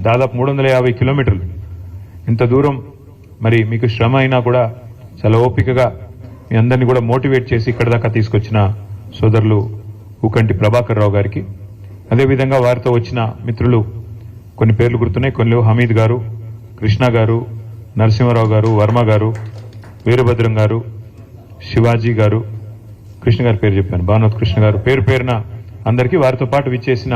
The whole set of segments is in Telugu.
దాదాపు 350 కిలోమీటర్లు. ఇంత దూరం మరి మీకు శ్రమ అయినా కూడా చాలా ఓపికగా మీ అందరినీ కూడా మోటివేట్ చేసి ఇక్కడ దాకా తీసుకొచ్చిన సోదరులు ఊకంటి ప్రభాకర్ రావు గారికి, అదేవిధంగా వారితో వచ్చిన మిత్రులు కొన్ని పేర్లు గుర్తున్నాయి, కొన్ని హమీద్ గారు, కృష్ణ గారు, నరసింహారావు గారు, వర్మ గారు, వీరభద్రం గారు, శివాజీ గారు, కృష్ణ గారి పేరు చెప్పాను, భానువత్ కృష్ణ గారు, పేరు పేరున అందరికీ, వారితో పాటు విచ్చేసిన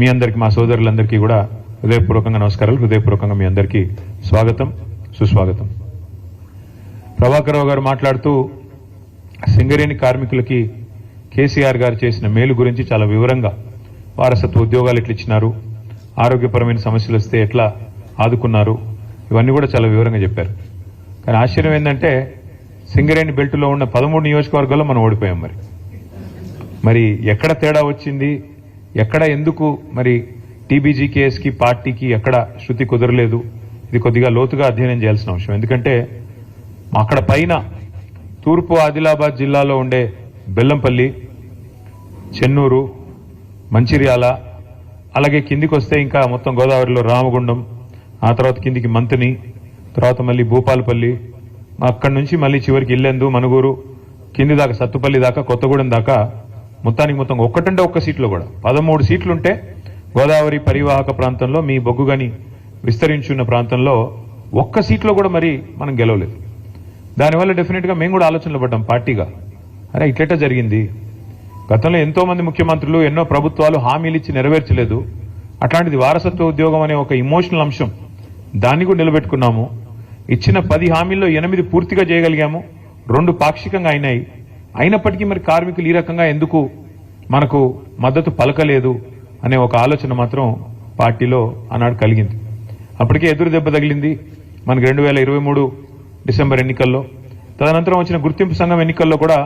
మీ అందరికీ, మా సోదరులందరికీ కూడా హృదయపూర్వకంగా నమస్కారాలు, హృదయపూర్వకంగా మీ అందరికీ స్వాగతం, సుస్వాగతం. ప్రభాకర్ రావు గారు మాట్లాడుతూ సింగరేణి కార్మికులకి కేసీఆర్ గారు చేసిన మేలు గురించి చాలా వివరంగా, వారసత్వ ఉద్యోగాలు ఎట్లా ఇచ్చినారు, ఆరోగ్యపరమైన సమస్యలు వస్తే ఎట్లా ఆదుకున్నారు, ఇవన్నీ కూడా చాలా వివరంగా చెప్పారు. కానీ ఆశ్చర్యం ఏంటంటే సింగరేణి బెల్ట్లో ఉన్న 13 నియోజకవర్గాల్లో మనం ఓడిపోయాం. మరి ఎక్కడ తేడా వచ్చింది, ఎక్కడ ఎందుకు మరి టీబీజీకేఎస్కి పార్టీకి ఎక్కడ శృతి కుదరలేదు, ఇది కొద్దిగా లోతుగా అధ్యయనం చేయాల్సిన అంశం. ఎందుకంటే అక్కడ పైన తూర్పు ఆదిలాబాద్ జిల్లాలో ఉండే బెల్లంపల్లి, చెన్నూరు, మంచిర్యాల, అలాగే కిందికి వస్తే ఇంకా మొత్తం గోదావరిలో రామగుండం, ఆ తర్వాత కిందికి మంతిని, తర్వాత మళ్ళీ భూపాలపల్లి, అక్కడి నుంచి మళ్ళీ చివరికి ఇల్లెందు, మనుగూరు, కింది దాకా సత్తుపల్లి దాకా, కొత్తగూడెం దాకా, మొత్తానికి మొత్తం ఒక్కటంటే ఒక్క సీట్లో కూడా 13 సీట్లుంటే గోదావరి పరివాహక ప్రాంతంలో మీ బొగ్గుగని విస్తరించున్న ప్రాంతంలో ఒక్క సీట్లో కూడా మరి మనం గెలవలేదు. దానివల్ల డెఫినెట్గా మేము కూడా ఆలోచనలు పడ్డాం పార్టీగా, అరే ఇట్లెట్ట జరిగింది, గతంలో ఎంతో మంది ముఖ్యమంత్రులు ఎన్నో ప్రభుత్వాలు హామీలు ఇచ్చి నెరవేర్చలేదు, అట్లాంటిది వారసత్వ ఉద్యోగం అనే ఒక ఇమోషనల్ అంశం, దాన్ని కూడా నిలబెట్టుకున్నాము. ఇచ్చిన 10 హామీల్లో 8 పూర్తిగా చేయగలిగాము, 2 పాక్షికంగా అయినాయి. అయినప్పటికీ మరి కార్మికులు ఈ రకంగా ఎందుకు మనకు మద్దతు పలకలేదు అనే ఒక ఆలోచన మాత్రం పార్టీలో ఆనాడు కలిగింది. అప్పటికే ఎదురు దెబ్బ తగిలింది మనకు 2023 డిసెంబర్ ఎన్నికల్లో. తదనంతరం వచ్చిన గుర్తింపు సంఘం ఎన్నికల్లో కూడా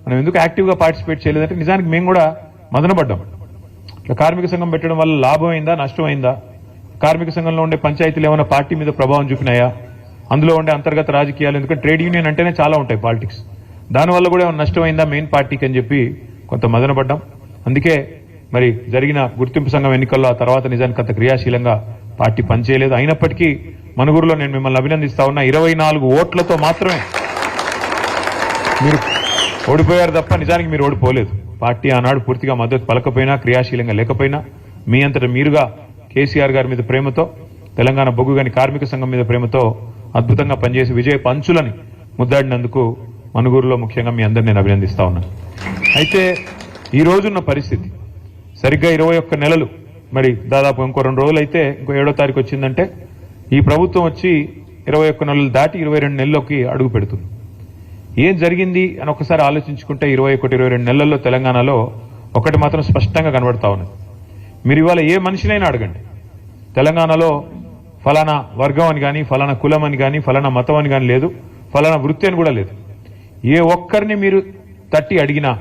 మనం ఎందుకు యాక్టివ్గా పార్టిసిపేట్ చేయలేదంటే నిజానికి మేము కూడా మదనపడ్డాం. ఇట్లా కార్మిక సంఘం పెట్టడం వల్ల లాభం అయిందా, నష్టం అయిందా, కార్మిక సంఘంలో ఉండే పంచాయతీలు ఏమైనా పార్టీ మీద ప్రభావం చూపినాయా, అందులో ఉండే అంతర్గత రాజకీయాలు, ఎందుకంటే ట్రేడ్ యూనియన్ అంటేనే చాలా ఉంటాయి పాలిటిక్స్, దానివల్ల కూడా ఏమైనా నష్టం అయిందా మెయిన్ పార్టీకి అని చెప్పి కొంత మదనపడ్డాం. అందుకే మరి జరిగిన గుర్తింపు సంఘం ఎన్నికల్లో ఆ తర్వాత నిజానికి అంత క్రియాశీలంగా పార్టీ పనిచేయలేదు. అయినప్పటికీ మనుగురులో నేను మిమ్మల్ని అభినందిస్తా ఉన్నా, 24 ఓట్లతో మాత్రమే మీరు ఓడిపోయారు తప్ప నిజానికి మీరు ఓడిపోలేదు. పార్టీ ఆనాడు పూర్తిగా మద్దతు పలకపోయినా, క్రియాశీలంగా లేకపోయినా, మీ అంతటా మీరుగా కేసీఆర్ గారి మీద ప్రేమతో, తెలంగాణ బొగ్గుగని కార్మిక సంఘం మీద ప్రేమతో అద్భుతంగా పనిచేసి విజయ పంచులని ముద్దాడినందుకు మనుగూరులో ముఖ్యంగా మీ అందరిని నేను అభినందిస్తా ఉన్నాను. అయితే ఈ రోజున్న పరిస్థితి సరిగ్గా 21 నెలలు, మరి దాదాపు ఇంకో 2 రోజులు అయితే ఇంకో 7వ తారీఖు వచ్చిందంటే ఈ ప్రభుత్వం వచ్చి 21 నెలలు దాటి 22 నెలల్లోకి అడుగు పెడుతుంది. ఏం జరిగింది అని ఒకసారి ఆలోచించుకుంటే 21-22 నెలల్లో తెలంగాణలో ఒకటి మాత్రం స్పష్టంగా కనబడతా ఉన్నది. మీరు ఇవాళ ఏ మనిషినైనా అడగండి, తెలంగాణలో ఫలానా వర్గం అని కానీ, ఫలానా కులం అని కానీ, ఫలానా మతం అని కానీ లేదు, ఫలానా వృత్తి అని కూడా లేదు. ఏ ఒక్కరిని మీరు తట్టి అడిగినా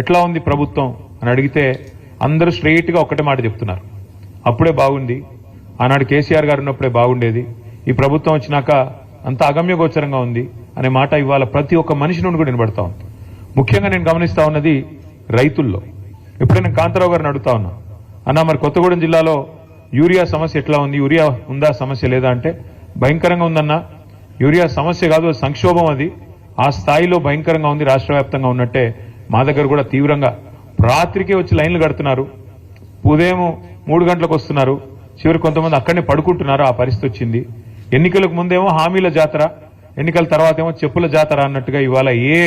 ఎట్లా ఉంది ప్రభుత్వం అని అడిగితే అందరూ స్ట్రెయిట్గా ఒక్కటే మాట చెప్తున్నారు, అప్పుడే బాగుంది, ఆనాడు కేసీఆర్ గారు ఉన్నప్పుడే బాగుండేది, ఈ ప్రభుత్వం వచ్చినాక అంత అగమ్యగోచరంగా ఉంది అనే మాట ఇవాళ ప్రతి ఒక్క మనిషి నుండి కూడా వినబడతా ఉంది. ముఖ్యంగా నేను గమనిస్తా ఉన్నది రైతుల్లో. ఇప్పుడే నేను కాంతారావు గారిని అడుగుతా ఉన్నా, అన్న మరి కొత్తగూడెం జిల్లాలో యూరియా సమస్య ఎట్లా ఉంది, యూరియా ఉందా, సమస్య లేదా అంటే భయంకరంగా ఉందన్నా, యూరియా సమస్య కాదు, సంక్షోభం, అది ఆ స్థాయిలో భయంకరంగా ఉంది, రాష్ట్ర వ్యాప్తంగా ఉన్నట్టే మా దగ్గర కూడా తీవ్రంగా రాత్రికే వచ్చి లైన్లు కడుతున్నారు, ఉదయం 3 గంటలకు వస్తున్నారు, చివరి కొంతమంది అక్కడనే పడుకుంటున్నారు, ఆ పరిస్థితి వచ్చింది. ఎన్నికలకు ముందేమో హామీల జాతర, ఎన్నికల తర్వాత ఏమో చెప్పుల జాతర అన్నట్టుగా ఇవాళ ఏ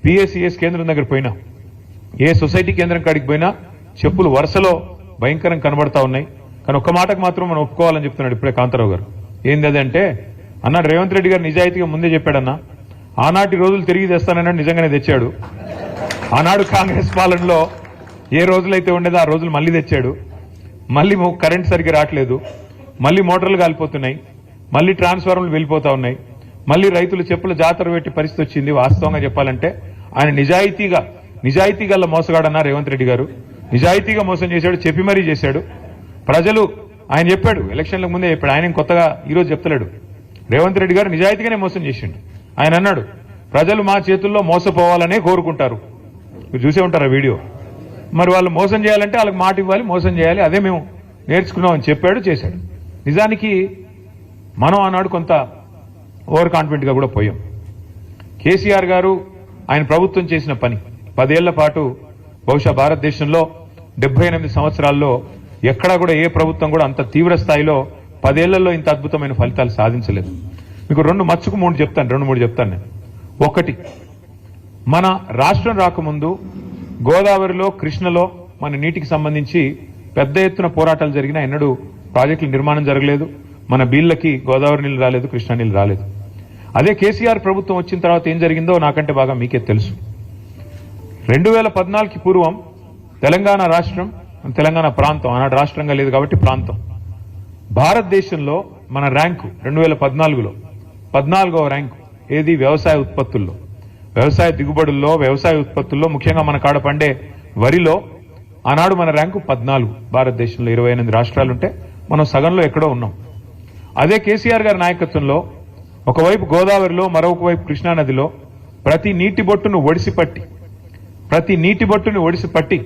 పిఎస్సిఎస్ కేంద్రం దగ్గర పోయినా, ఏ సొసైటీ కేంద్రం కాడికి పోయినా చెప్పులు వరుసలో భయంకరంగా కనబడతా ఉన్నాయి. కానీ ఒక్క మాటకు మాత్రం మనం ఒప్పుకోవాలని చెప్తున్నాడు ఇప్పుడే కాంతారావు గారు. ఏంది అదంటే అన్నాడు రేవంత్ రెడ్డి గారు నిజాయితీగా ముందే చెప్పాడన్నా, ఆనాటి రోజులు తిరిగి తెస్తానన్నాడు, నిజంగానే తెచ్చాడు. ఆనాడు కాంగ్రెస్ పాలనలో ఏ రోజులైతే ఉండేదో ఆ రోజులు మళ్ళీ తెచ్చాడు. మళ్ళీ కరెంట్ సరిగ్గా రావట్లేదు, మళ్ళీ మోటార్లు కాలిపోతున్నాయి, మళ్ళీ ట్రాన్స్ఫార్మర్లు వెళ్ళిపోతా ఉన్నాయి, మళ్ళీ రైతులు చెప్పుల జాతర పెట్టి పరిస్థితి వచ్చింది. వాస్తవంగా చెప్పాలంటే ఆయన నిజాయితీ గల మోసగాడన్నా రేవంత్ రెడ్డి గారు, నిజాయితీగా మోసం చేశాడు, చెప్పి మరీ చేశాడు. ప్రజలు ఆయన చెప్పాడు, ఎలక్షన్లకు ముందే చెప్పాడు, ఆయన కొత్తగా ఈరోజు చెప్తలేడు. రేవంత్ రెడ్డి గారు నిజాయితీగానే మోసం చేసిండు. ఆయన అన్నాడు, ప్రజలు మా చేతుల్లో మోసపోవాలనే కోరుకుంటారు. మీరు చూసే ఉంటారు ఆ వీడియో. మరి వాళ్ళు మోసం చేయాలంటే వాళ్ళకి మాట ఇవ్వాలి, మోసం చేయాలి, అదే మేము నేర్చుకున్నామని చెప్పాడు, చేశాడు. నిజానికి మనం ఆనాడు కొంత ఓవర్ కాన్ఫిడెంట్గా కూడా పోయాం. కేసీఆర్ గారు ఆయన ప్రభుత్వం చేసిన పని 10 ఏళ్ల పాటు బహుశా భారతదేశంలో 78 సంవత్సరాల్లో ఎక్కడా కూడా ఏ ప్రభుత్వం కూడా అంత తీవ్ర స్థాయిలో 10 ఏళ్లలో ఇంత అద్భుతమైన ఫలితాలు సాధించలేదు. మీకు 2 చెప్తాను నేను. ఒకటి, మన రాష్ట్రం రాకముందు గోదావరిలో కృష్ణలో మన నీటికి సంబంధించి పెద్ద ఎత్తున పోరాటాలు జరిగినా ఎన్నడూ ప్రాజెక్టుల నిర్మాణం జరగలేదు. మన బీళ్ళకి గోదావరి నీళ్లు రాలేదు, కృష్ణా నీళ్లు రాలేదు. అదే కేసీఆర్ ప్రభుత్వం వచ్చిన తర్వాత ఏం జరిగిందో నాకంటే బాగా మీకే తెలుసు. 2014కి పూర్వం తెలంగాణ రాష్ట్రం, తెలంగాణ ప్రాంతం ఆనాడు రాష్ట్రంగా లేదు కాబట్టి ప్రాంతం, భారతదేశంలో మన ర్యాంకు 2014లో 14వ ర్యాంకు. ఏది? వ్యవసాయ ఉత్పత్తుల్లో, వ్యవసాయ దిగుబడుల్లో, వ్యవసాయ ఉత్పత్తుల్లో, ముఖ్యంగా మన కాడ పండే వరిలో ఆనాడు మన ర్యాంకు 14. భారతదేశంలో 28 రాష్ట్రాలుంటే మనం సగంలో ఎక్కడో ఉన్నాం. అదే కేసీఆర్ గారి నాయకత్వంలో ఒకవైపు గోదావరిలో, మరొక వైపు కృష్ణానదిలో ప్రతి నీటి బొట్టును ఒడిసిపట్టి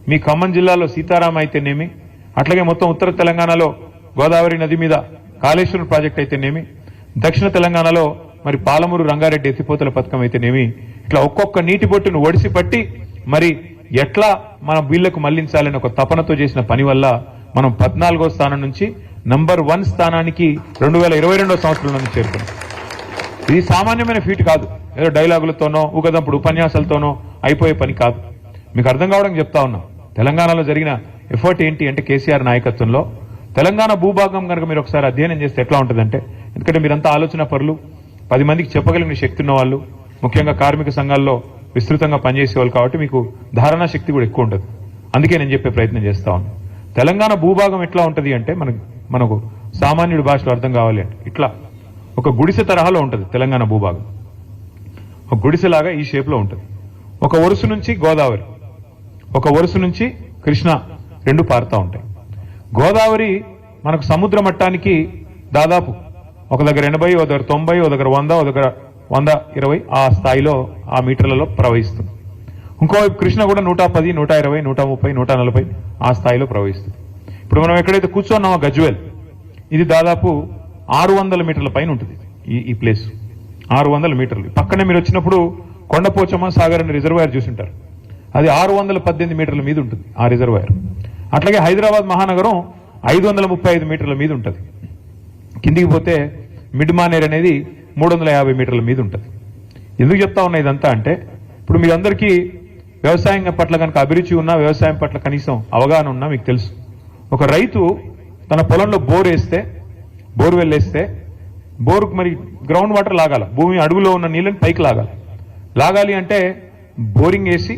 మీ ఖమ్మం జిల్లాలో సీతారాం అయితేనేమి, అట్లాగే మొత్తం ఉత్తర తెలంగాణలో గోదావరి నది మీద కాళేశ్వరం ప్రాజెక్ట్ అయితేనేమి, దక్షిణ తెలంగాణలో మరి పాలమూరు రంగారెడ్డి ఎత్తిపోతల పథకం అయితేనేమి, ఇట్లా ఒక్కొక్క నీటి బొట్టును ఒడిసిపట్టి మరి ఎట్లా మన వీళ్లకు మళ్లించాలని ఒక తపనతో చేసిన పని వల్ల మనం 14వ స్థానం నుంచి నంబర్ 1 స్థానానికి 2022వ సంవత్సరంలో చేరుకున్నాం. ఇది సామాన్యమైన ఫీట్ కాదు. ఏదో డైలాగులతోనో ఊకదంపుడు ఉపన్యాసాలతోనో అయిపోయే పని కాదు. మీకు అర్థం కావడానికి చెప్తా ఉన్నాం. తెలంగాణలో జరిగిన ఎఫర్ట్ ఏంటి అంటే కేసీఆర్ నాయకత్వంలో తెలంగాణ భూభాగం కనుక మీరు ఒకసారి అధ్యయనం చేస్తే ఎట్లా ఉంటుందంటే, ఎందుకంటే మీరంతా ఆలోచన పరులు, 10 మందికి చెప్పగలిగిన శక్తి ఉన్న వాళ్ళు, ముఖ్యంగా కార్మిక సంఘాల్లో విస్తృతంగా పనిచేసేవాళ్ళు కాబట్టి మీకు ధారణా శక్తి కూడా ఎక్కువ ఉంటుంది. అందుకే నేను చెప్పే ప్రయత్నం చేస్తా ఉన్నాను. తెలంగాణ భూభాగం ఎట్లా ఉంటుంది అంటే మనకు సామాన్యుడి భాషలో అర్థం కావాలి అంటే ఇట్లా ఒక గుడిసె తరహాలో ఉంటుంది తెలంగాణ భూభాగం. ఒక గుడిసెలాగా ఈ షేప్ లో ఉంటుంది. ఒక వరుస నుంచి గోదావరి, ఒక వరుస నుంచి కృష్ణ రెండు పారుతా ఉంటాయి. గోదావరి మనకు సముద్ర మట్టానికి దాదాపు ఒక దగ్గర 80, ఒక దగ్గర 90, ఒక దగ్గర 100, ఒక దగ్గర 120 ఆ స్థాయిలో ఆ మీటర్లలో ప్రవహిస్తుంది. ఇంకోవైపు కృష్ణ కూడా 110, 120, 130, 140 ఆ స్థాయిలో ప్రవహిస్తుంది. ఇప్పుడు మనం ఎక్కడైతే కూర్చోన్నామో గజ్వేల్, ఇది దాదాపు 600 మీటర్ల పైన ఉంటుంది. ఈ ప్లేస్ 600 మీటర్లు. పక్కనే మీరు వచ్చినప్పుడు కొండపోచమ్మ సాగర్ అనే రిజర్వాయర్ చూసింటారు. అది 618 మీటర్ల మీద ఉంటుంది ఆ రిజర్వాయర్. అట్లాగే హైదరాబాద్ మహానగరం 535 మీటర్ల మీద ఉంటుంది. కిందికి పోతే మిడ్ మానేర్ అనేది 350 మీటర్ల మీద ఉంటుంది. ఎందుకు చెప్తా ఉన్నా ఇదంతా అంటే, ఇప్పుడు మీ అందరికీ వ్యవసాయం పట్ల కనుక అభిరుచి ఉన్నా, వ్యవసాయం పట్ల కనీసం అవగాహన ఉన్నా మీకు తెలుసు, ఒక రైతు తన పొలంలో బోర్వెల్ వేస్తే బోరుకు మరి గ్రౌండ్ వాటర్ లాగాల, భూమి అడుగులో ఉన్న నీళ్ళని పైకి లాగాలి అంటే బోరింగ్ వేసి,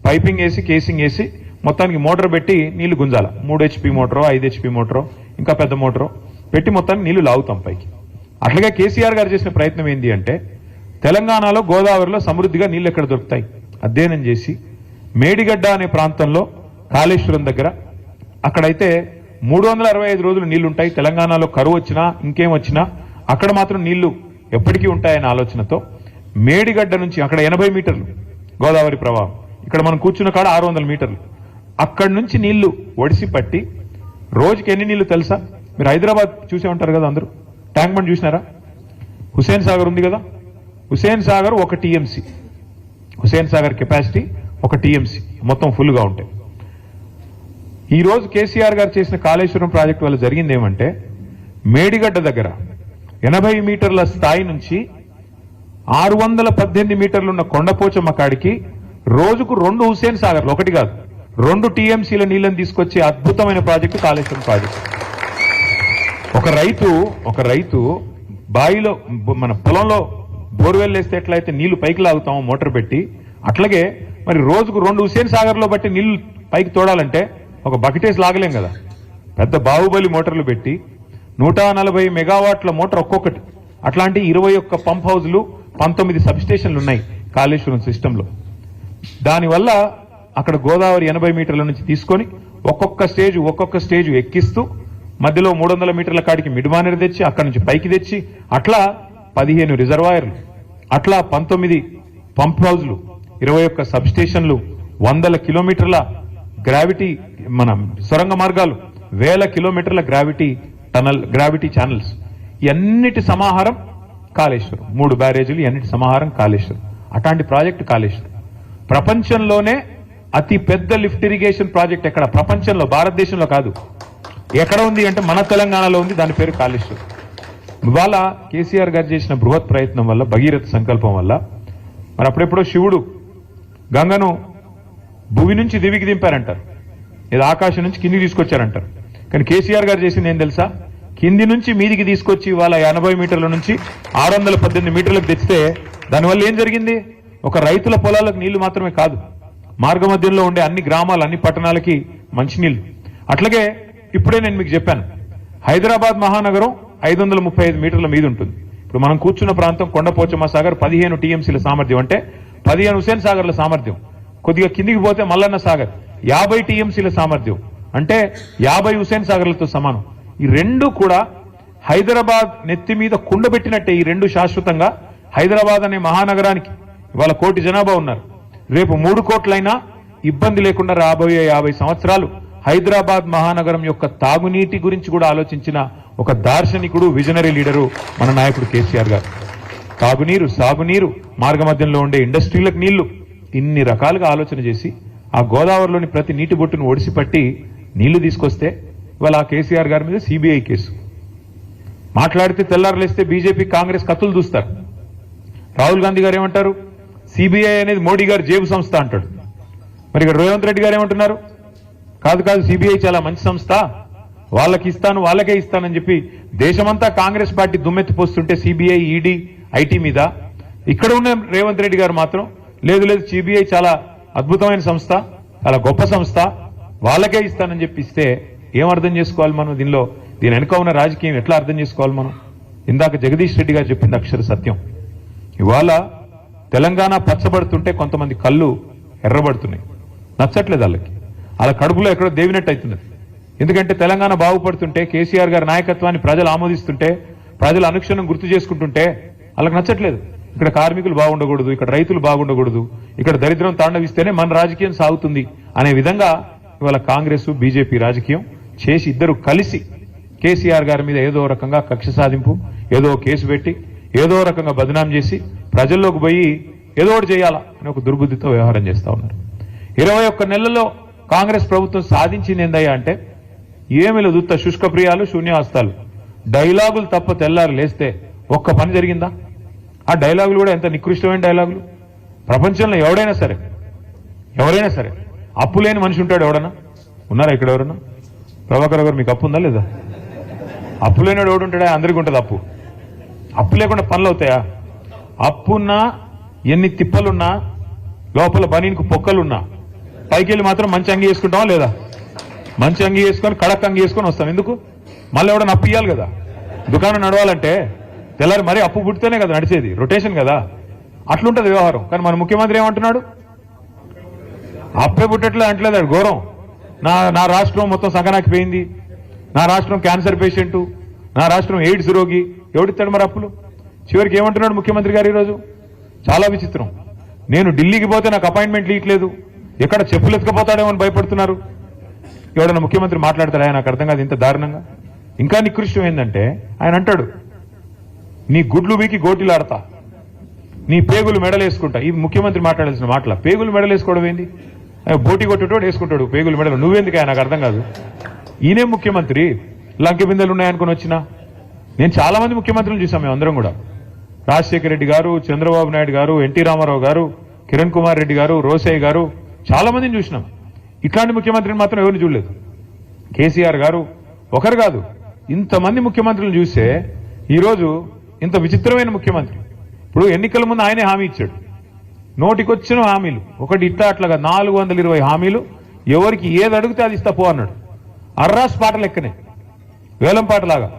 పైపింగ్ వేసి, కేసింగ్ వేసి మొత్తానికి మోటార్ పెట్టి నీళ్లు గుంజాల. 3 HP మోటారో 5 HP మోటారో ఇంకా పెద్ద మోటారో పెట్టి మొత్తానికి నీళ్లు లాగుతాం పైకి. అట్లాగే కేసీఆర్ గారు చేసిన ప్రయత్నం ఏంటి అంటే, తెలంగాణలో గోదావరిలో సమృద్ధిగా నీళ్లు ఎక్కడ దొరుకుతాయి అధ్యయనం చేసి మేడిగడ్డ అనే ప్రాంతంలో కాళేశ్వరం దగ్గర అక్కడైతే 365 రోజులు నీళ్లుంటాయి. తెలంగాణలో కరువు వచ్చినా ఇంకేం వచ్చినా అక్కడ మాత్రం నీళ్లు ఎప్పటికీ ఉంటాయనే ఆలోచనతో మేడిగడ్డ నుంచి అక్కడ 80 మీటర్లు గోదావరి ప్రవాహం, ఇక్కడ మనం కూర్చున్న కాడ 600 మీటర్లు, అక్కడి నుంచి నీళ్లు ఒడిసి పట్టి రోజుకి ఎన్ని నీళ్లు తెలుసా? మీరు హైదరాబాద్ చూసే ఉంటారు కదా అందరూ, ట్యాంక్ బండ్ చూసినారా? హుసేన్ సాగర్ ఉంది కదా, Hussain Sagar 1 TMC, Hussain Sagar capacity 1 TMC మొత్తం ఫుల్గా ఉంటాయి. ఈ రోజు కేసీఆర్ గారు చేసిన కాళేశ్వరం ప్రాజెక్టు వల్ల జరిగింది ఏమంటే, మేడిగడ్డ దగ్గర 80 మీటర్ల స్థాయి నుంచి 618 మీటర్లున్న కొండపోచమ్మ కాడికి రోజుకు 2 హుసేన్ సాగర్లు, ఒకటి కాదు 2 TMCల నీళ్లను తీసుకొచ్చే అద్భుతమైన ప్రాజెక్టు కాళేశ్వరం ప్రాజెక్టు. ఒక రైతు బావిలో మన పొలంలో బోర్వెల్ వేస్తే ఎట్లయితే నీళ్లు పైకి లాగుతామో మోటార్ పెట్టి, అట్లాగే మరి రోజుకు 2 హుసేన్ సాగర్లో బట్టి నీళ్లు పైకి తోడాలంటే ఒక బకెటేసి లాగలేం కదా. పెద్ద బాహుబలి మోటార్లు పెట్టి 140 మెగావాట్ల మోటార్ ఒక్కొక్కటి, అట్లాంటి 21 పంప్ హౌజ్లు, 19 సబ్ స్టేషన్లు ఉన్నాయి కాళేశ్వరం సిస్టంలో. దానివల్ల అక్కడ గోదావరి 80 మీటర్ల నుంచి తీసుకొని ఒక్కొక్క స్టేజ్ ఎక్కిస్తూ మధ్యలో 300 మీటర్ల కాడికి మిడ్మానేర్ తెచ్చి అక్కడి నుంచి పైకి తెచ్చి అట్లా 15 రిజర్వాయర్లు, అట్లా 19 పంప్ హౌజ్లు, 21 సబ్ స్టేషన్లు, 100 కిలోమీటర్ల గ్రావిటీ మన సొరంగ మార్గాలు, 1000 కిలోమీటర్ల గ్రావిటీ టనల్, గ్రావిటీ ఛానల్స్, ఇవన్నిటి సమాహారం కాళేశ్వరం. 3 బ్యారేజీలు, ఇవన్నిటి సమాహారం కాళేశ్వరం. అట్లాంటి ప్రాజెక్టు కాళేశ్వరం. ప్రపంచంలోనే అతి పెద్ద లిఫ్ట్ ఇరిగేషన్ ప్రాజెక్ట్ ఎక్కడ? ప్రపంచంలో, భారతదేశంలో కాదు. ఎక్కడ ఉంది అంటే మన తెలంగాణలో ఉంది. దాని పేరు కాళేశ్వరం. ఇవాళ కేసీఆర్ గారు చేసిన బృహత్ ప్రయత్నం వల్ల, భగీరథ సంకల్పం వల్ల, మరి అప్పుడెప్పుడో శివుడు గంగను భూమి నుంచి దివికి దింపారంటారు, ఇది ఆకాశం నుంచి కిందికి తీసుకొచ్చారంటారు. కానీ కేసీఆర్ గారు చేసింది ఏం తెలుసా? కింది నుంచి మీదికి తీసుకొచ్చి ఇవాళ 80 మీటర్ల నుంచి 618 మీటర్లకు తెచ్చితే దానివల్ల ఏం జరిగింది? ఒక రైతుల పొలాలకు నీళ్లు మాత్రమే కాదు, మార్గ మధ్యంలో ఉండే అన్ని గ్రామాలు, అన్ని పట్టణాలకి మంచినీళ్లు. అట్లాగే ఇప్పుడే నేను మీకు చెప్పాను, హైదరాబాద్ మహానగరం 535 మీటర్ల మీద ఉంటుంది. ఇప్పుడు మనం కూర్చున్న ప్రాంతం కొండపోచమ్మ సాగర్ 15 టీఎంసీల సామర్థ్యం, అంటే 15 హుసేన్ సాగర్ల సామర్థ్యం. కొద్దిగా కిందికి పోతే మల్లన్న సాగర్ 50 టీఎంసీల సామర్థ్యం, అంటే 50 హుసేన్ సాగర్లతో సమానం. ఈ రెండు కూడా హైదరాబాద్ నెత్తి మీద కుండబెట్టినట్టే. ఈ రెండు శాశ్వతంగా హైదరాబాద్ అనే మహానగరానికి ఇవాళ 1 కోటి జనాభా ఉన్నారు. రేపు 3 కోట్లైనా ఇబ్బంది లేకుండా రాబోయే 50 సంవత్సరాలు హైదరాబాద్ మహానగరం యొక్క తాగునీటి గురించి కూడా ఆలోచించిన ఒక దార్శనికుడు, విజనరీ లీడరు మన నాయకుడు కేసీఆర్ గారు. తాగునీరు, సాగునీరు, మార్గ మధ్యంలో ఉండే ఇండస్ట్రీలకు నీళ్లు, ఇన్ని రకాలుగా ఆలోచన చేసి ఆ గోదావరిలోని ప్రతి నీటి బొట్టును ఒడిసిపట్టి నీళ్లు తీసుకొస్తే ఇవాళ ఆ కేసీఆర్ గారి మీద సిబిఐ కేసు. మాట్లాడితే తెల్లారులేస్తే బీజేపీ, కాంగ్రెస్ కత్తులు దూస్తారు. రాహుల్ గాంధీ గారు ఏమంటారు? సిబిఐ అనేది మోడీ గారు జేబు సంస్థ అంటాడు. మరి ఇక్కడ రేవంత్ రెడ్డి గారు ఏమంటున్నారు? కాదు కాదు, సిబిఐ చాలా మంచి సంస్థ, వాళ్ళకి ఇస్తాను, వాళ్ళకే ఇస్తానని చెప్పి దేశమంతా కాంగ్రెస్ పార్టీ దుమ్మెత్తిపోస్తుంటే సిబిఐ, ఈడీ, ఐటీ మీద, ఇక్కడ ఉన్న రేవంత్ రెడ్డి గారు మాత్రం లేదు లేదు, సిబిఐ చాలా అద్భుతమైన సంస్థ, చాలా గొప్ప సంస్థ, వాళ్ళకే ఇస్తానని చెప్పి ఇస్తే ఏం అర్థం చేసుకోవాలి మనం? దీని వెనుక ఉన్న రాజకీయం ఎట్లా అర్థం చేసుకోవాలి మనం? ఇందాక జగదీష్ రెడ్డి గారు చెప్పింది అక్షర సత్యం. ఇవాళ తెలంగాణ పచ్చబడుతుంటే కొంతమంది కళ్ళు ఎర్రబడుతున్నాయి, నచ్చట్లేదు వాళ్ళకి. వాళ్ళ కడుపులో ఎక్కడో దేవినట్టు అవుతున్నది. ఎందుకంటే తెలంగాణ బాగుపడుతుంటే, కేసీఆర్ గారి నాయకత్వాన్ని ప్రజలు ఆమోదిస్తుంటే, ప్రజలు అనుక్షణం గుర్తు చేసుకుంటుంటే వాళ్ళకి నచ్చట్లేదు. ఇక్కడ కార్మికులు బాగుండకూడదు, ఇక్కడ రైతులు బాగుండకూడదు, ఇక్కడ దరిద్రం తాండవిస్తేనే మన రాజకీయం సాగుతుంది అనే విధంగా ఇవాళ కాంగ్రెస్, బీజేపీ రాజకీయం చేసి ఇద్దరు కలిసి కేసీఆర్ గారి మీద ఏదో రకంగా కక్ష సాధింపు, ఏదో కేసు పెట్టి, ఏదో రకంగా బదనాం చేసి ప్రజల్లోకి పోయి ఏదో ఒకటి చేయాలా అని ఒక దుర్బుద్ధితో వ్యవహారం చేస్తా ఉన్నారు. 21 నెలల్లో కాంగ్రెస్ ప్రభుత్వం సాధించింది ఏందయ్యా అంటే ఏమీ లేదు, ఉత్త శుష్కప్రియాలు, శూన్యహస్తాలు, డైలాగులు తప్ప తెల్లారు లేస్తే ఒక్క పని జరిగిందా? ఆ డైలాగులు కూడా ఎంత నికృష్టమైన డైలాగులు. ప్రపంచంలో ఎవరైనా సరే అప్పు లేని మనిషి ఉంటాడు ఎవడన్నా? ఉన్నారా ఇక్కడ ఎవరన్నా? ప్రభాకర్ గారు మీకు అప్పు ఉందా లేదా? అప్పు లేనివాడు ఎవడు ఉంటాడా? అందరికీ ఉంటుంది అప్పు. అప్పు లేకుండా పనులు అవుతాయా? అప్పున్నా, ఎన్ని తిప్పలున్నా, లోపల బనీనికి పొక్కలున్నా, పైకి వెళ్ళి మాత్రం మంచి అంగి వేసుకుంటామా లేదా? మంచి అంగి వేసుకొని, కడక్ అంగి వేసుకొని వస్తాం. ఎందుకు? మళ్ళీ ఎవడన్నా అప్పు ఇవ్వాలి కదా. దుకాణం నడవాలంటే తెల్లారి మరీ అప్పు పుట్టితేనే కదా నడిచేది, రొటేషన్ కదా, అట్లుంటది వ్యవహారం. కానీ మన ముఖ్యమంత్రి ఏమంటున్నాడు? అప్పే పుట్టట్లేదు అంటలేదు, ఘోరం. నా రాష్ట్రం మొత్తం సగనాకిపోయింది, నా రాష్ట్రం క్యాన్సర్ పేషెంట్, నా రాష్ట్రం ఎయిడ్స్ రోగి, ఎవడిస్తాడు మరి అప్పులు? చివరికి ఏమంటున్నాడు ముఖ్యమంత్రి గారు ఈరోజు? చాలా విచిత్రం. నేను ఢిల్లీకి పోతే నాకు అపాయింట్మెంట్లు ఇవ్వట్లేదు, ఎక్కడ చెప్పులు ఎత్తుకపోతాడేమో అని భయపడుతున్నారు. ఎవడన్నా ముఖ్యమంత్రి మాట్లాడతాడా? నాకు అర్థం కాదు ఇంత దారుణంగా. ఇంకా నికృష్టం ఏంటంటే ఆయన అంటాడు, నీ గుడ్లు వీకి గోటిలు ఆడతా, నీ పేగులు మెడలేసుకుంటా. ఇది ముఖ్యమంత్రి మాట్లాడాల్సిన మాటల. పేగులు మెడలేసుకోవడం ఏంది? బోటి కొట్టేటోడు వేసుకుంటాడు పేగులు మెడలు, నువ్వెందుకు? నాకు అర్థం కాదు. ఈయనే ముఖ్యమంత్రి, లంకె బిందెలు ఉన్నాయనుకుని వచ్చినా. నేను చాలా మంది ముఖ్యమంత్రులు చూసాం మేము అందరం కూడా. రాజశేఖర రెడ్డి గారు, చంద్రబాబు నాయుడు గారు, ఎన్టీ రామారావు గారు, కిరణ్ కుమార్ రెడ్డి గారు, రోసయ్య గారు, చాలా మందిని చూసినాం. ఇట్లాంటి ముఖ్యమంత్రిని మాత్రం ఎవరిని చూడలేదు. కేసీఆర్ గారు ఒకరు కాదు, ఇంతమంది ముఖ్యమంత్రులను చూస్తే ఈరోజు ఇంత విచిత్రమైన ముఖ్యమంత్రి. ఇప్పుడు ఎన్నికల ముందు ఆయనే హామీ ఇచ్చాడు, నోటికొచ్చిన హామీలు, ఒకటి ఇట్లా అట్లాగా 420 హామీలు, ఎవరికి ఏది అడిగితే అది ఇస్తా పో అన్నాడు. అర్రాస్ పాట లెక్కనే, వేలం పాటలాగా.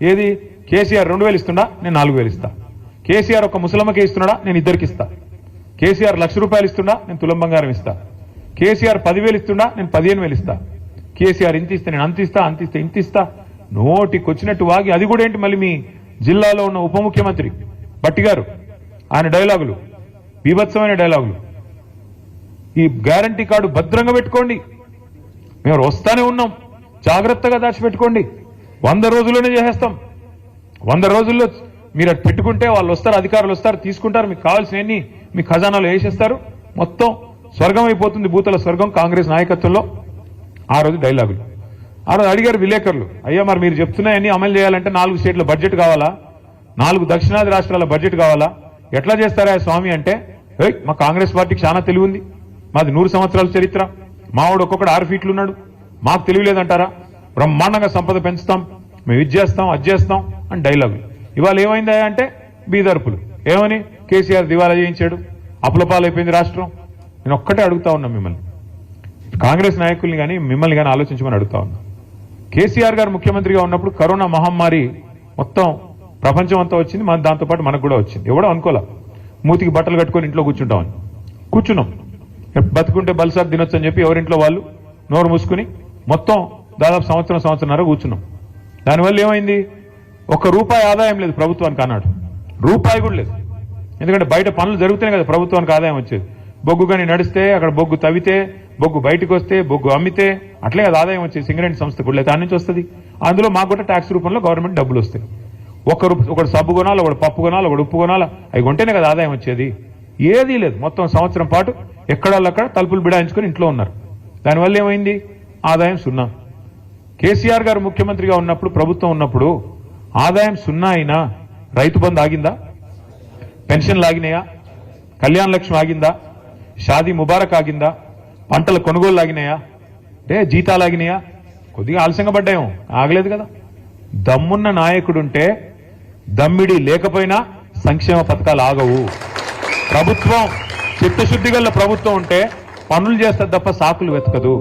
ఏది? కేసీఆర్ 2000 ఇస్తుండా, నేను 4000 ఇస్తా. కేసీఆర్ ఒక ముసలమ్మకే ఇస్తున్నాడా, నేను ఇద్దరికి ఇస్తా. కేసీఆర్ ₹1,00,000 ఇస్తుండా, నేను తులం బంగారం ఇస్తా. కేసీఆర్ 10,000 ఇస్తుండా, నేను 15,000 ఇస్తా. కేసీఆర్ ఇంత ఇస్తే నేను అంత ఇస్తా, ఇంత ఇస్తా. నోటికొచ్చినట్టు వాగి. అది కూడా ఏంటి, మళ్ళీ మీ జిల్లాలో ఉన్న ఉప ముఖ్యమంత్రి భట్టి గారు, ఆయన డైలాగులు బీభత్సమైన డైలాగులు. ఈ గ్యారంటీ కార్డు భద్రంగా పెట్టుకోండి, మేము వస్తానే ఉన్నాం, జాగ్రత్తగా దాచిపెట్టుకోండి. 100 రోజుల్లోనే చేసేస్తాం. 100 రోజుల్లో మీరు అటు పెట్టుకుంటే వాళ్ళు వస్తారు, అధికారులు వస్తారు, తీసుకుంటారు, మీకు కావాల్సినవన్నీ మీ ఖజానాలో వేసేస్తారు, మొత్తం స్వర్గం అయిపోతుంది, భూతల స్వర్గం కాంగ్రెస్ నాయకత్వంలో. ఆ రోజు డైలాగులు. ఆ రోజు అడిగారు విలేకరులు, అయ్యా మరి మీరు చెప్తున్నాయన్నీ అమలు చేయాలంటే 4 స్టేట్ల బడ్జెట్ కావాలా, 4 దక్షిణాది రాష్ట్రాల బడ్జెట్ కావాలా, ఎట్లా చేస్తారా స్వామి అంటే, మా కాంగ్రెస్ పార్టీకి చాలా తెలివి ఉంది, మాది 100 సంవత్సరాల చరిత్ర, మావాడు ఒక్కొక్కడు 6 ఫీట్లు ఉన్నాడు, మాకు తెలివి లేదంటారా, బ్రహ్మాండంగా సంపద పెంచుతాం, మేము ఇది చేస్తాం అది చేస్తాం అని డైలాగులు. ఇవాళ ఏమైందా అంటే బీదర్పులు. ఏమని కేసీఆర్ దివాలా చేయించాడు, అప్పులపాలైపోయింది రాష్ట్రం. నేను ఒక్కటే అడుగుతా ఉన్నా మిమ్మల్ని, కాంగ్రెస్ నాయకుల్ని కానీ మిమ్మల్ని కానీ ఆలోచించమని అడుగుతా ఉన్నా. కేసీఆర్ గారు ముఖ్యమంత్రిగా ఉన్నప్పుడు కరోనా మహమ్మారి మొత్తం ప్రపంచం అంతా వచ్చింది, మన దాంతోపాటు మనకు కూడా వచ్చింది. ఎవడో అనుకోలే మూతికి బట్టలు కట్టుకొని ఇంట్లో కూర్చుంటామని. కూర్చున్నాం, బతుకుంటే బల్సార్ తినొచ్చు అని చెప్పి ఎవరింట్లో వాళ్ళు నోరు మూసుకుని మొత్తం దాదాపు సంవత్సరంన్నర కూర్చున్నాం. దానివల్ల ఏమైంది, ₹1 ఆదాయం లేదు ప్రభుత్వానికి అన్నాడు, రూపాయి కూడా లేదు. ఎందుకంటే బయట పనులు జరుగుతూనే కదా ప్రభుత్వానికి ఆదాయం వచ్చేది. బొగ్గు కానీ నడిస్తే, అక్కడ బొగ్గు తవ్వితే, బొగ్గు బయటకు వస్తే, బొగ్గు అమ్మితే అట్లే కదా ఆదాయం వచ్చేది. సింగరేణి సంస్థ కూడా దాని నుంచి వస్తుంది. అందులో మాకు కూడా ట్యాక్స్ రూపంలో గవర్నమెంట్ డబ్బులు వస్తాయి. ఒకడు సబ్బు కొనాలి, ఒకడు పప్పు కొనాలి, ఒకడు ఉప్పు కొనాలి, అవి కొంటేనే కదా ఆదాయం వచ్చేది. ఏదీ లేదు. మొత్తం సంవత్సరం పాటు ఎక్కడక్కడ తలుపులు బిడాయించుకొని ఇంట్లో ఉన్నారు. దానివల్ల ఏమైంది, ఆదాయం 0. కేసీఆర్ గారు ముఖ్యమంత్రిగా ఉన్నప్పుడు, ప్రభుత్వం ఉన్నప్పుడు ఆదాయం 0 అయినా రైతు బంధు ఆగిందా, పెన్షన్లు ఆగినాయా, కళ్యాణ లక్ష్మి ఆగిందా, షాదీ ముబారక్ ఆగిందా, పంటల కొనుగోలు ఆగినాయా, అంటే జీతాలు ఆగినాయా, కొద్దిగా ఆలస్యంగా పడ్డాయేమో, ఆగలేదు కదా. దమ్మున్న నాయకుడుంటే, దమ్మిడి లేకపోయినా సంక్షేమ పథకాలు ఆగవు. ప్రభుత్వం చిత్తశుద్ధి గల ప్రభుత్వం ఉంటే పనులు చేస్తారు తప్ప సాకులు వెతకదు.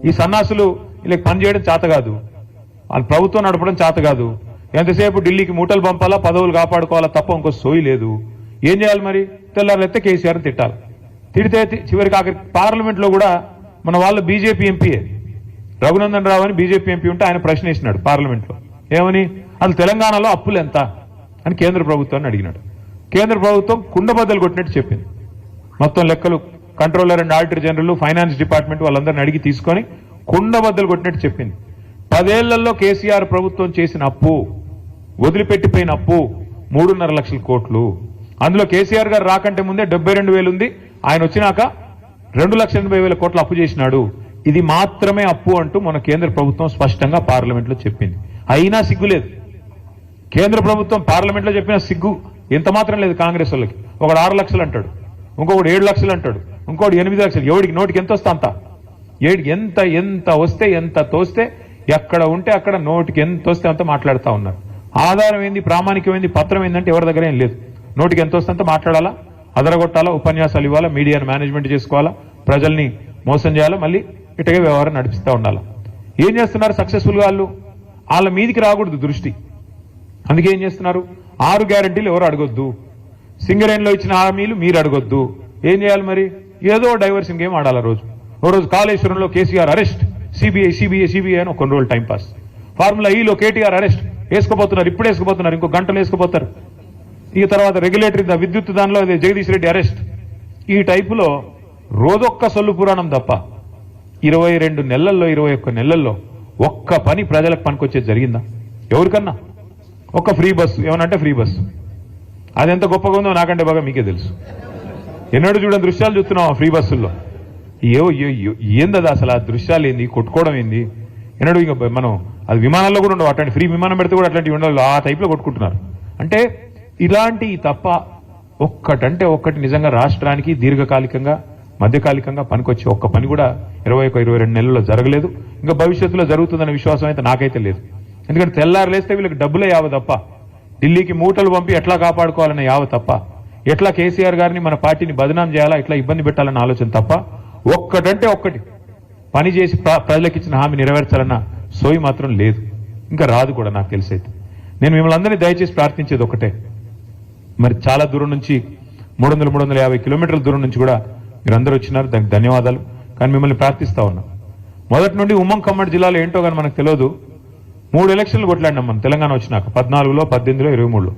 ఈ సన్నాసులు వీళ్ళకి పని చేయడం చేత కాదు, వాళ్ళు ప్రభుత్వం నడపడం చేత కాదు. ఎంతసేపు ఢిల్లీకి మూటలు పంపాలా, పదవులు కాపాడుకోవాలా తప్ప ఇంకో సోయి లేదు. ఏం చేయాలి మరి, తెల్లారులైతే కేసీఆర్ని తిట్టాలి. తిడితే చివరికి ఆఖరి పార్లమెంట్లో కూడా మన వాళ్ళు బీజేపీ ఎంపీఏ రఘునందన్ రావు అని బీజేపీ ఎంపీ ఉంటే ఆయన ప్రశ్న వేసినాడు పార్లమెంట్లో. ఏమని, అసలు తెలంగాణలో అప్పులు ఎంత అని కేంద్ర ప్రభుత్వాన్ని అడిగినాడు. కేంద్ర ప్రభుత్వం కుండబద్దలు కొట్టినట్టు చెప్పింది. మొత్తం లెక్కలు controller and auditor general, finance department వాళ్ళందరిని అడిగి తీసుకొని కుండబద్దలు కొట్టినట్టు చెప్పింది. 10 ఏళ్లలో కేసీఆర్ ప్రభుత్వం చేసిన అప్పు, వదిలిపెట్టిపోయిన అప్పు 3.5 లక్షల కోట్లు. అందులో కేసీఆర్ గారు రాకంటే ముందే 72,000 ఉంది, ఆయన వచ్చినాక 2,80,000 కోట్లు అప్పు చేసినాడు. ఇది మాత్రమే అప్పు అంటూ మన కేంద్ర ప్రభుత్వం స్పష్టంగా పార్లమెంట్లో చెప్పింది. అయినా సిగ్గులేదు. కేంద్ర ప్రభుత్వం పార్లమెంట్లో చెప్పిన సిగ్గు ఎంత మాత్రం లేదు కాంగ్రెస్ వాళ్ళకి. ఒకడు 6 లక్షలు అంటాడు, ఇంకొకడు 7 లక్షలు అంటాడు, ఇంకోటి 8 లక్షలు. ఎవడికి నోటికి ఎంత వస్తే అంత, ఎంత వస్తే ఎంత తోస్తే, ఎక్కడ ఉంటే అక్కడ నోటికి ఎంత వస్తే అంత మాట్లాడుతూ ఉన్నారు. ఆధారం ఏంది, ప్రామాణికమైంది, పత్రం ఏంటంటే ఎవరి దగ్గర ఏం లేదు. నోటికి ఎంత వస్తే అంత మాట్లాడాలా, అదరగొట్టాలా, ఉపన్యాసాలు ఇవ్వాలా, మీడియాను మేనేజ్మెంట్ చేసుకోవాలా, ప్రజల్ని మోసం చేయాలా, మళ్ళీ ఇటగే వ్యవహారం నడిపిస్తూ ఉండాలా. ఏం చేస్తున్నారు సక్సెస్ఫుల్గా వాళ్ళు, వాళ్ళ మీదికి రాకూడదు దృష్టి. అందుకే ఏం చేస్తున్నారు, 6 గ్యారంటీలు ఎవరు అడగొద్దు, సింగరేణిలో ఇచ్చిన హామీలు మీరు అడగొద్దు. ఏం చేయాలి మరి, ఏదో డైవర్షన్ గేమ్ ఆడాలి. ఓ రోజు కాళేశ్వరంలో కేసీఆర్ అరెస్ట్, సిబిఐ అని కొన్ని రోజులు టైంపాస్. ఫార్ములా ఈలో కేటీఆర్ అరెస్ట్, వేసుకోపోతున్నారు, ఇప్పుడు వేసుకోపోతున్నారు, ఇంకో గంటలు వేసుకోపోతారు. ఈ తర్వాత రెగ్యులేటరీ విద్యుత్ దానిలో జగదీష్ రెడ్డి అరెస్ట్. ఈ టైపులో రోజొక్క సొల్లు పురాణం తప్ప 22 నెలల్లో 21 నెలల్లో ఒక్క పని ప్రజలకు పనికొచ్చేది జరిగిందా ఎవరికన్నా? ఒక్క ఫ్రీ బస్సు ఏమనంటే ఫ్రీ బస్సు, అది ఎంత గొప్పగా ఉందో నాకంటే బాగా మీకే తెలుసు. ఎన్నడూ చూడని దృశ్యాలు చూస్తున్నాం ఫ్రీ బస్సుల్లో. ఏందది అసలు, ఆ దృశ్యాలు ఏంది, కొట్టుకోవడం ఏంది, ఎన్నడూ ఇంకా మనం అది విమానాల్లో కూడా ఉండవు. అట్లాంటి ఫ్రీ విమానం పెడితే కూడా అట్లాంటివి ఉండాలి, ఆ టైప్లో కొట్టుకుంటున్నారు. అంటే ఇలాంటి తప్ప ఒక్కటంటే ఒక్కటి నిజంగా రాష్ట్రానికి దీర్ఘకాలికంగా మధ్యకాలికంగా పనికొచ్చే ఒక్క పని కూడా 21-22 నెలల్లో జరగలేదు. ఇంకా భవిష్యత్తులో జరుగుతుందనే విశ్వాసం అయితే నాకైతే లేదు. ఎందుకంటే తెల్లారు లేస్తే వీళ్ళకి డబ్బులే యావ తప్ప, ఢిల్లీకి మూటలు పంపి ఎట్లా కాపాడుకోవాలనే యావ తప్ప, ఎట్లా కేసీఆర్ గారిని మన పార్టీని బదనాం చేయాలా, ఎట్లా ఇబ్బంది పెట్టాలన్న ఆలోచన తప్ప ఒక్కటంటే ఒక్కటి పని చేసి ప్రజలకు ఇచ్చిన హామీ నెరవేర్చాలన్న సోయి మాత్రం లేదు, ఇంకా రాదు కూడా నాకు తెలిసైతే. నేను మిమ్మల్ని అందరినీ దయచేసి ప్రార్థించేది ఒకటే, మరి చాలా దూరం నుంచి 300-350 కిలోమీటర్ల దూరం నుంచి కూడా మీరందరూ వచ్చినారు, దానికి ధన్యవాదాలు. కానీ మిమ్మల్ని ప్రార్థిస్తా ఉన్నా, మొదటి నుండి ఉమ్మడి ఖమ్మం జిల్లాలో ఏంటో కానీ మనకు తెలియదు, 3 ఎలక్షన్లు కొట్లాడినాం మనం తెలంగాణ వచ్చినాక, 14లో, 18లో, 23లో.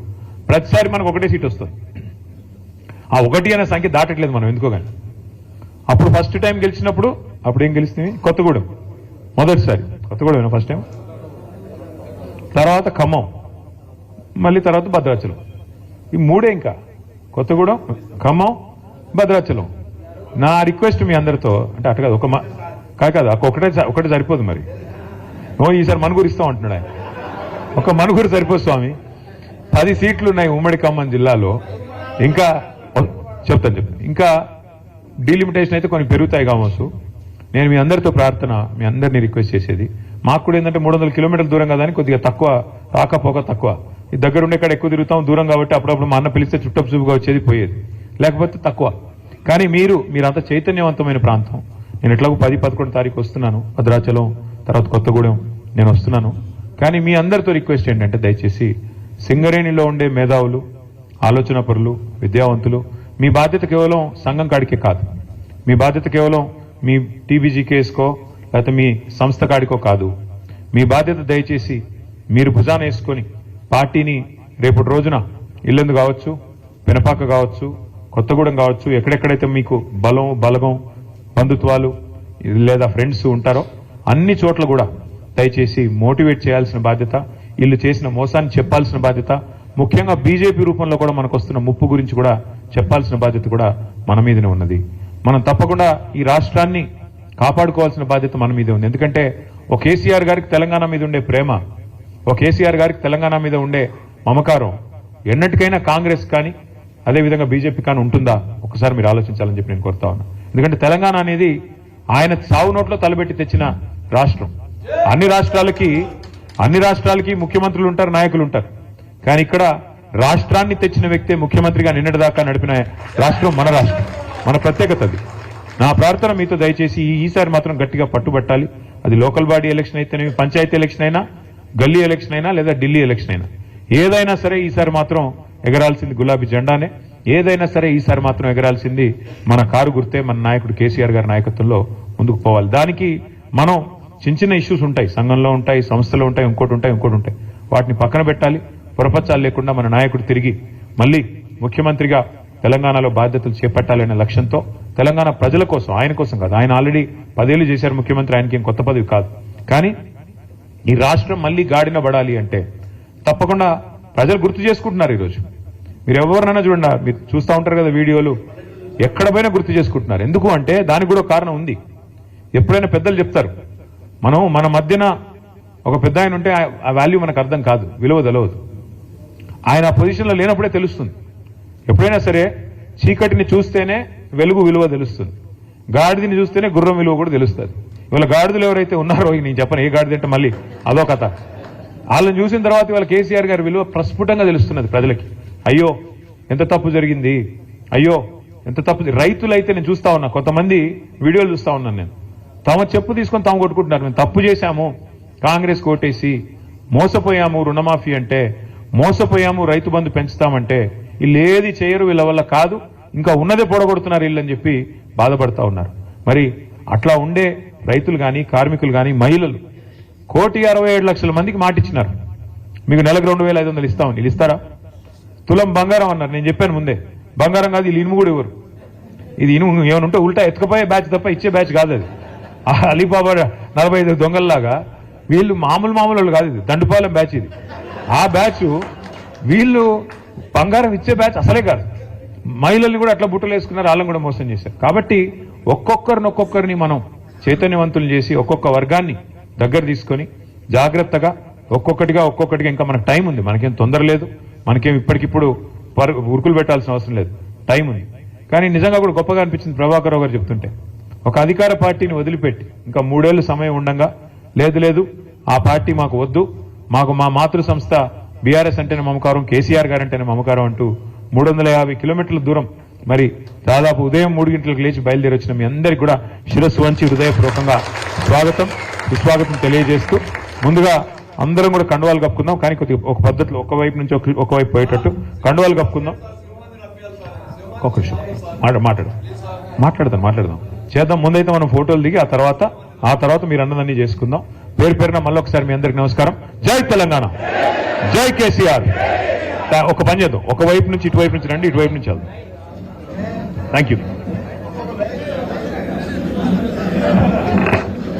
ప్రతిసారి మనకు ఒకటే సీట్ వస్తుంది. ఆ 1 అనే సంఖ్య దాటట్లేదు మనం ఎందుకో కానీ. అప్పుడు ఫస్ట్ టైం గెలిచినప్పుడు అప్పుడు ఏం గెలిస్తుంది, కొత్తగూడెం మొదటిసారి. కొత్తగూడెం ఫస్ట్ టైం తర్వాత ఖమ్మం, మళ్ళీ తర్వాత భద్రాచలం. ఈ మూడే, ఇంకా కొత్తగూడెం, ఖమ్మం, భద్రాచలం. నా రిక్వెస్ట్ మీ అందరితో, అంటే అటు కాదు, కాదు ఒకటే సరిపోదు. మరి ఈసారి మనుగురు ఇస్తాం అంటున్నాడు ఆయన. ఒక మనుగురు సరిపోదు స్వామి. 10 సీట్లు ఉన్నాయి ఉమ్మడి ఖమ్మం జిల్లాలో. ఇంకా చెప్తాను. ఇంకా డీలిమిటేషన్ అయితే కొన్ని పెరుగుతాయి కావచ్చు. నేను మీ అందరితో ప్రార్థన, మీ అందరినీ రిక్వెస్ట్ చేసేది, మాకు కూడా ఏంటంటే 300 కిలోమీటర్ల దూరం కదా అని కొద్దిగా తక్కువ రాకపోక తక్కువ. ఈ దగ్గర ఉండే కాడ ఎక్కువ తిరుగుతాం, దూరం కాబట్టి అప్పుడప్పుడు మా అన్న పిలిస్తే చుట్టపు చూపుగా వచ్చేది పోయేది, లేకపోతే తక్కువ. కానీ మీరంతా చైతన్యవంతమైన ప్రాంతం. నేను ఎట్లాగో 10-11 తారీఖు వస్తున్నాను, భద్రాచలం తర్వాత కొత్తగూడెం నేను వస్తున్నాను. కానీ మీ అందరితో రిక్వెస్ట్ ఏంటంటే దయచేసి సింగరేణిలో ఉండే మేధావులు, ఆలోచన పరులు, విద్యావంతులు, మీ బాధ్యత కేవలం సంఘం కాడికే కాదు. మీ బాధ్యత కేవలం మీ టీబీజీ కేసుకో లేకపోతే మీ సంస్థ కాడికో కాదు. మీ బాధ్యత దయచేసి మీరు భుజాన వేసుకొని పార్టీని రేపటి రోజున ఇల్లందు కావచ్చు, పెనపాక కావచ్చు, కొత్తగూడెం కావచ్చు, ఎక్కడెక్కడైతే మీకు బలగం బంధుత్వాలు లేదా ఫ్రెండ్స్ ఉంటారో అన్ని చోట్ల కూడా దయచేసి మోటివేట్ చేయాల్సిన బాధ్యత, వీళ్ళు చేసిన మోసాన్ని చెప్పాల్సిన బాధ్యత, ముఖ్యంగా బీజేపీ రూపంలో కూడా మనకు వస్తున్న ముప్పు గురించి కూడా చెప్పాల్సిన బాధ్యత కూడా మన మీదనే ఉన్నది. మనం తప్పకుండా ఈ రాష్ట్రాన్ని కాపాడుకోవాల్సిన బాధ్యత మన మీదే ఉంది. ఎందుకంటే ఒక కేసీఆర్ గారికి తెలంగాణ మీద ఉండే ప్రేమ, ఒక కేసీఆర్ గారికి తెలంగాణ మీద ఉండే మమకారం ఎన్నటికైనా కాంగ్రెస్ కానీ అదేవిధంగా బీజేపీ కానీ ఉంటుందా ఒకసారి మీరు ఆలోచించాలని చెప్పి నేను కోరుతా ఉన్నా. ఎందుకంటే తెలంగాణ అనేది ఆయన సావు నోట్లో తలబెట్టి తెచ్చిన రాష్ట్రం. అన్ని రాష్ట్రాలకి ముఖ్యమంత్రులు ఉంటారు, నాయకులు ఉంటారు. కానీ ఇక్కడ రాష్ట్రాన్ని తెచ్చిన వ్యక్తే ముఖ్యమంత్రిగా నిన్నటిదాకా నడిపిన రాష్ట్రం మన రాష్ట్రం, మన ప్రత్యేకత అది. నా ప్రార్థన మీతో దయచేసి ఈసారి మాత్రం గట్టిగా పట్టుబట్టాలి. అది లోకల్ బాడీ ఎలక్షన్ అయితేనేమి, పంచాయతీ ఎలక్షన్ అయినా, గల్లీ ఎలక్షన్ అయినా లేదా ఢిల్లీ ఎలక్షన్ అయినా, ఏదైనా సరే ఈసారి మాత్రం ఎగరాల్సింది గులాబీ జెండానే. ఏదైనా సరే ఈసారి మాత్రం ఎగరాల్సింది మన కారు గుర్తే, మన నాయకుడు కేసీఆర్ గారి నాయకత్వంలో ముందుకు పోవాలి. దానికి మనం చిన్న ఇష్యూస్ ఉంటాయి, సంఘంలో ఉంటాయి, సంస్థలో ఉంటాయి, ఇంకోటి ఉంటాయి. వాటిని పక్కన పెట్టాలి. పొరపచ్చాలు లేకుండా మన నాయకుడు తిరిగి మళ్ళీ ముఖ్యమంత్రిగా తెలంగాణలో బాధ్యతలు చేపట్టాలనే లక్ష్యంతో తెలంగాణ ప్రజల కోసం, ఆయన కోసం కాదు, ఆయన ఆల్రెడీ 10 ఏళ్లు చేశారు ముఖ్యమంత్రి, ఆయనకి ఏం కొత్త పదవి కాదు. కానీ ఈ రాష్ట్రం మళ్ళీ గాడిన పడాలి అంటే తప్పకుండా ప్రజలు గుర్తు చేసుకుంటున్నారు. ఈరోజు మీరు ఎవరినైనా చూడండి, మీరు చూస్తూ ఉంటారు కదా వీడియోలు, ఎక్కడ పోయినా గుర్తు చేసుకుంటున్నారు. ఎందుకు అంటే దానికి కూడా కారణం ఉంది. ఎప్పుడైనా పెద్దలు చెప్తారు, మన మధ్యన ఒక పెద్ద ఆయన ఉంటే ఆ వాల్యూ మనకు అర్థం కాదు, విలువ తెలవదు. ఆయన ఆ పొజిషన్లో లేనప్పుడే తెలుస్తుంది. ఎప్పుడైనా సరే చీకటిని చూస్తేనే వెలుగు విలువ తెలుస్తుంది, గాడిదని చూస్తేనే గుర్రం విలువ కూడా తెలుస్తుంది. ఇవాళ గాడిదలు ఎవరైతే ఉన్నారో, నేను చెప్పను ఏ గాడిద అంటే మళ్ళీ అదో కథ. వాళ్ళని చూసిన తర్వాత ఇవాళ కేసీఆర్ గారి విలువ ప్రస్ఫుటంగా తెలుస్తున్నది ప్రజలకి. అయ్యో ఎంత తప్పు జరిగింది, అయ్యో ఎంత తప్పు. రైతులైతే నేను చూస్తా ఉన్నా, కొంతమంది వీడియోలు చూస్తా ఉన్నాను నేను, తమ చెప్పు తీసుకొని తాము కొట్టుకుంటున్నారు. మేము తప్పు చేశాము, కాంగ్రెస్ కోటేసి మోసపోయాము, రుణమాఫీ అంటే మోసపోయాము, రైతు బంధు పెంచుతామంటే వీళ్ళు ఏది చేయరు, వీళ్ళ వల్ల కాదు, ఇంకా ఉన్నదే పొడగొడుతున్నారు వీళ్ళని చెప్పి బాధపడతా ఉన్నారు. మరి అట్లా ఉండే రైతులు కానీ, కార్మికులు కానీ, మహిళలు 1,67,00,000 మందికి మాటిచ్చినారు, మీకు నెలకు 2,500 ఇస్తామని. వీళ్ళు ఇస్తారా? తులం బంగారం అన్నారు. నేను చెప్పాను ముందే, బంగారం కాదు, వీళ్ళు ఇనుము కూడా ఇవ్వరు. ఇది ఇనుము ఏమైనా ఉంటే ఉల్టా ఎత్తుకపోయే బ్యాచ్ తప్ప ఇచ్చే బ్యాచ్ కాదు అది. అలీబాబా 45 దొంగల్లాగా వీళ్ళు మామూలు వాళ్ళు కాదు, ఇది దండుపాలెం బ్యాచ్. ఇది ఆ బ్యాచ్, వీళ్ళు బంగారం ఇచ్చే బ్యాచ్ అసలే కాదు. మహిళల్ని కూడా అట్లా బుట్టలు వేసుకున్నారు, వాళ్ళని కూడా మోసం చేశారు. కాబట్టి ఒక్కొక్కరిని మనం చైతన్యవంతులు చేసి ఒక్కొక్క వర్గాన్ని దగ్గర తీసుకొని జాగ్రత్తగా ఒక్కొక్కటిగా ఇంకా మనకు టైం ఉంది, మనకేం తొందర లేదు, మనకేం ఇప్పటికిప్పుడు ఉరుకులు పెట్టాల్సిన అవసరం లేదు, టైం ఉంది. కానీ నిజంగా కూడా గొప్పగా అనిపించింది ప్రభాకర్ రావు గారు చెప్తుంటే, ఒక అధికార పార్టీని వదిలిపెట్టి ఇంకా 3 ఏళ్లు సమయం ఉండగా లేదు ఆ పార్టీ మాకు వద్దు, మాకు మా మాతృ సంస్థ బీఆర్ఎస్ అంటేనే మమకారం, కేసీఆర్ గారు అంటేనే మమకారం అంటూ 350 కిలోమీటర్ల దూరం మరి దాదాపు ఉదయం 3 గంటలకు లేచి బయలుదేరి వచ్చిన మీ అందరికీ కూడా శిరస్సు వంచి హృదయపూర్వకంగా సుస్వాగతం తెలియజేస్తూ, ముందుగా అందరం కూడా కండువాలు కప్పుకుందాం. కానీ కొద్దిగా ఒక పద్ధతిలో ఒకవైపు నుంచి ఒకవైపు పోయేటట్టు కండువాలు కప్పుకుందాం. ఒక విషయం మాట్లాడదాం చేద్దాం. ముందైతే మనం ఫోటోలు దిగి ఆ తర్వాత మీరు అన్నదాన్ని చేసుకుందాం. పేరున మళ్ళీ ఒకసారి మీ అందరికి నమస్కారం. జై తెలంగాణ, జై కేసీఆర్. ఒక పని చేద్దాం, ఒకవైపు నుంచి ఇటువైపు నుంచి రండి, ఇటువైపు నుంచి వెళ్దాం. Thank you.